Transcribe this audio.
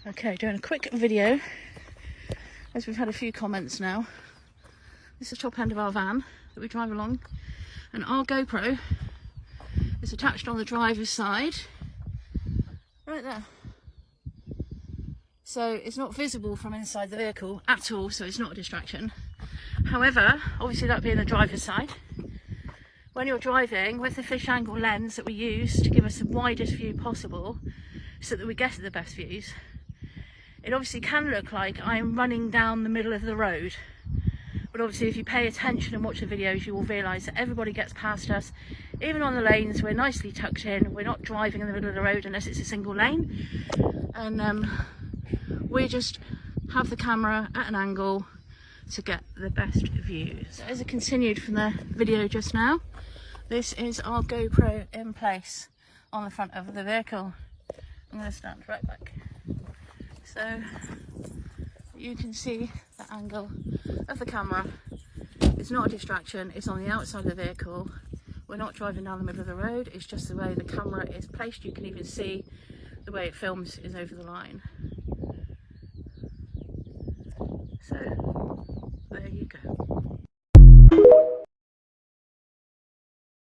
Okay, doing a quick video as we've had a few comments now. This is the top end of our van that we drive along, and our GoPro is attached on the driver's side right there, so it's not visible from inside the vehicle at all, so it's not a distraction. However, obviously that being the driver's side, when you're driving with the fish angle lens that we use to give us the widest view possible so that we get the best views, it obviously can look like I'm running down the middle of the road. But obviously if you pay attention and watch the videos, you will realise that everybody gets past us. Even on the lanes, we're nicely tucked in. We're not driving in the middle of the road unless it's a single lane. And we just have the camera at an angle to get the best views. So as it continued from the video just now, this is our GoPro in place on the front of the vehicle. I'm going to stand right back so you can see the angle of the camera. It's not a distraction, it's on the outside of the vehicle. We're not driving down the middle of the road, it's just the way the camera is placed. You can even see the way it films is over the line. So there you go.